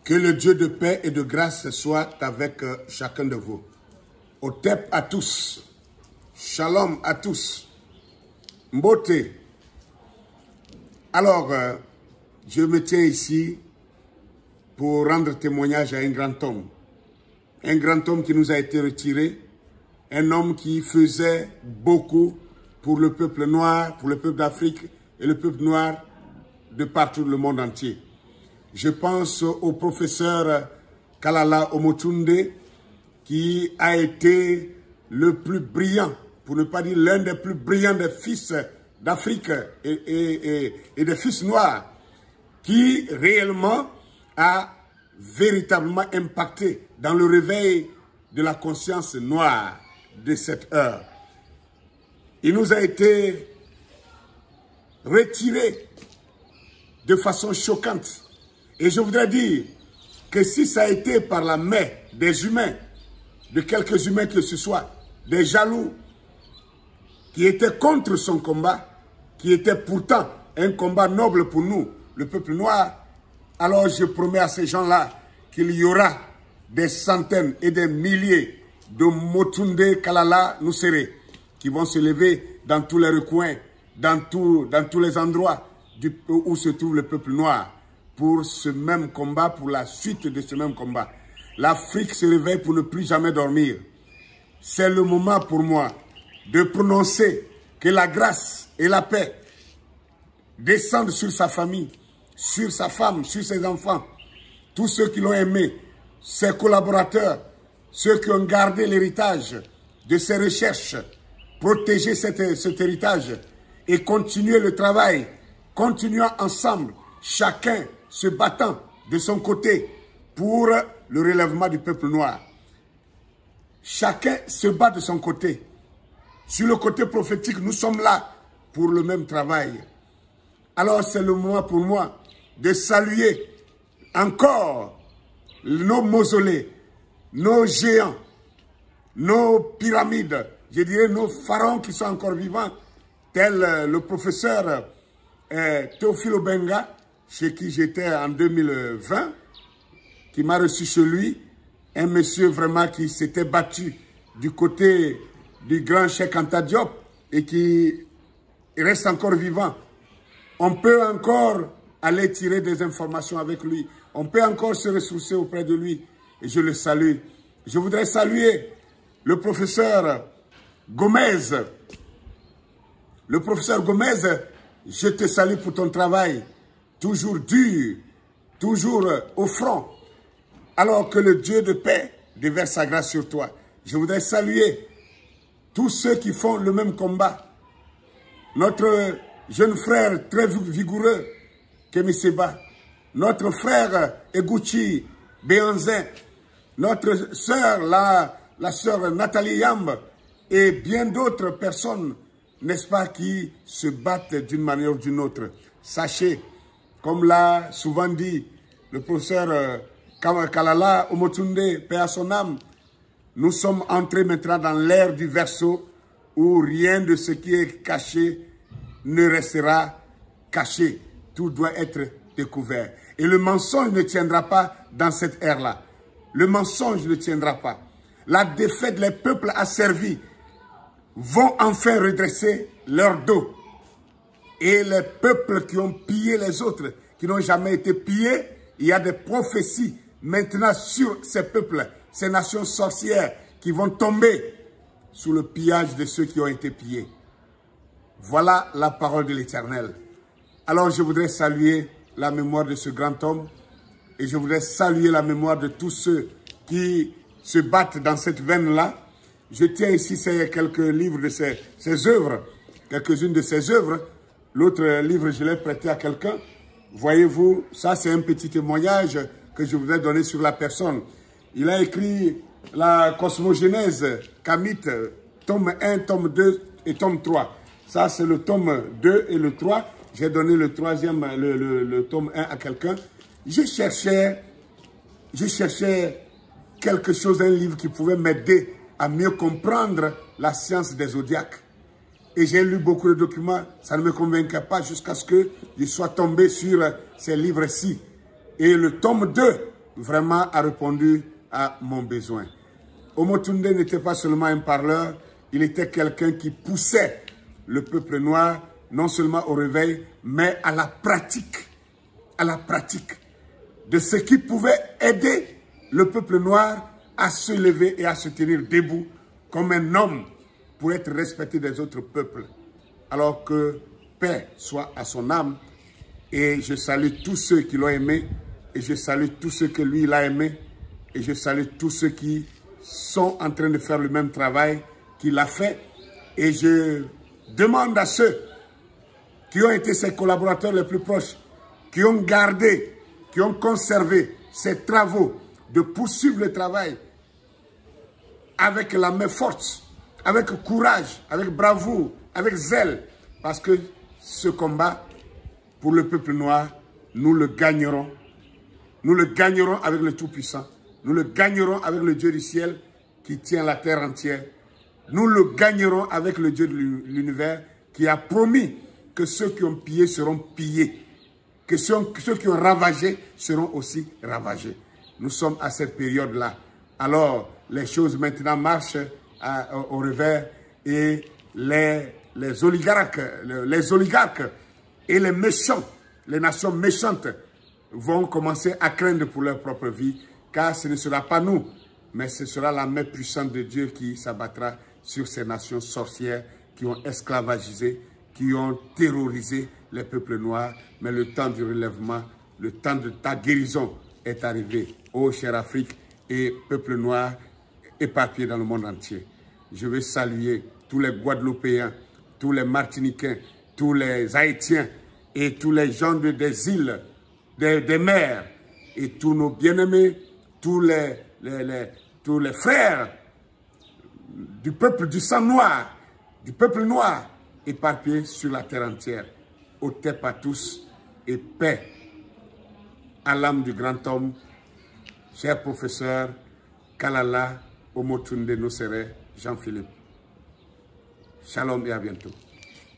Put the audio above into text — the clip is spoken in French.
Que le Dieu de paix et de grâce soit avec chacun de vous. Otep à tous. Shalom à tous. Mbote. Alors, je me tiens ici pour rendre témoignage à un grand homme. Un grand homme qui nous a été retiré. Un homme qui faisait beaucoup pour le peuple noir, pour le peuple d'Afrique et le peuple noir de partout le monde entier. Je pense au professeur Kalala Omotunde qui a été le plus brillant, pour ne pas dire l'un des plus brillants des fils d'Afrique et des fils noirs, qui réellement a véritablement impacté dans le réveil de la conscience noire de cette heure. Il nous a été retiré de façon choquante. Et je voudrais dire que si ça a été par la main des humains, de quelques humains que ce soit, des jaloux, qui étaient contre son combat, qui était pourtant un combat noble pour nous, le peuple noir, alors je promets à ces gens-là qu'il y aura des centaines et des milliers de Motunde Kalala Nusere qui vont se lever dans tous les recoins, dans tous les endroits où se trouve le peuple noir, pour ce même combat, pour la suite de ce même combat. L'Afrique se réveille pour ne plus jamais dormir. C'est le moment pour moi de prononcer que la grâce et la paix descendent sur sa famille, sur sa femme, sur ses enfants, tous ceux qui l'ont aimé, ses collaborateurs, ceux qui ont gardé l'héritage de ses recherches, protéger cet héritage et continuer le travail, continuant ensemble, chacun se battant de son côté pour le relèvement du peuple noir. Chacun se bat de son côté. Sur le côté prophétique, nous sommes là pour le même travail. Alors c'est le moment pour moi de saluer encore nos mausolées, nos géants, nos pyramides, je dirais nos pharaons qui sont encore vivants, tel le professeur Théophile Obenga, chez qui j'étais en 2020, qui m'a reçu chez lui, un monsieur vraiment qui s'était battu du côté du grand Cheikh Anta Diop et qui reste encore vivant. On peut encore aller tirer des informations avec lui. On peut encore se ressourcer auprès de lui. Et je le salue. Je voudrais saluer le professeur Gomez. Le professeur Gomez, je te salue pour ton travail. Toujours dur, toujours au front. Alors que le Dieu de paix déverse sa grâce sur toi. Je voudrais saluer tous ceux qui font le même combat. Notre jeune frère très vigoureux, Kemi Seba. Notre frère Eguchi Béanzin. Notre sœur, la sœur Nathalie Yamb. Et bien d'autres personnes, n'est-ce pas, qui se battent d'une manière ou d'une autre. Sachez, comme l'a souvent dit le professeur Kalala Omotunde, paix à son âme, nous sommes entrés maintenant dans l'ère du Verseau où rien de ce qui est caché ne restera caché. Tout doit être découvert. Et le mensonge ne tiendra pas dans cette ère-là. Le mensonge ne tiendra pas. La défaite, les peuples asservis vont enfin redresser leur dos. Et les peuples qui ont pillé les autres, qui n'ont jamais été pillés, il y a des prophéties maintenant sur ces peuples, ces nations sorcières qui vont tomber sous le pillage de ceux qui ont été pillés. Voilà la parole de l'Éternel. Alors je voudrais saluer la mémoire de ce grand homme et je voudrais saluer la mémoire de tous ceux qui se battent dans cette veine-là. Je tiens ici quelques livres de ses œuvres, quelques-unes de ses œuvres. L'autre livre, je l'ai prêté à quelqu'un. Voyez-vous, ça c'est un petit témoignage que je voudrais donner sur la personne. Il a écrit la cosmogénèse Kamite, tome 1, tome 2 et tome 3. Ça c'est le tome 2 et le 3. J'ai donné le troisième, le tome 1 à quelqu'un. Je cherchais quelque chose, un livre qui pouvait m'aider à mieux comprendre la science des zodiaques. Et j'ai lu beaucoup de documents, ça ne me convainquait pas jusqu'à ce que je sois tombé sur ces livres-ci. Et le tome 2 vraiment a répondu à mon besoin. Omotunde n'était pas seulement un parleur, il était quelqu'un qui poussait le peuple noir non seulement au réveil, mais à la pratique de ce qui pouvait aider le peuple noir à se lever et à se tenir debout comme un homme pour être respecté des autres peuples. Alors que paix soit à son âme, et je salue tous ceux qui l'ont aimé, et je salue tous ceux que lui il a aimé, et je salue tous ceux qui sont en train de faire le même travail qu'il a fait. Et je demande à ceux qui ont été ses collaborateurs les plus proches, qui ont gardé, qui ont conservé ses travaux, de poursuivre le travail avec la main forte, avec courage, avec bravoure, avec zèle, parce que ce combat pour le peuple noir, nous le gagnerons. Nous le gagnerons avec le Tout-Puissant. Nous le gagnerons avec le Dieu du ciel qui tient la terre entière. Nous le gagnerons avec le Dieu de l'univers qui a promis que ceux qui ont pillé seront pillés, que ceux qui ont ravagé seront aussi ravagés. Nous sommes à cette période-là. Alors, les choses maintenant marchent au revers et les oligarques et les méchants, les nations méchantes vont commencer à craindre pour leur propre vie, car ce ne sera pas nous, mais ce sera la main puissante de Dieu qui s'abattra sur ces nations sorcières qui ont esclavagisé, qui ont terrorisé les peuples noirs. Mais le temps du relèvement, le temps de ta guérison est arrivé. Ô chère Afrique et peuple noir éparpillés dans le monde entier. Je veux saluer tous les Guadeloupéens, tous les Martiniquais, tous les Haïtiens et tous les gens des îles, des mers et tous nos bien-aimés, tous les frères du peuple du sang noir, du peuple noir éparpillés sur la terre entière. Otep à tous et paix à l'âme du grand homme, cher professeur Kalala Omotunde Nosere Jean-Philippe. Shalom et à bientôt.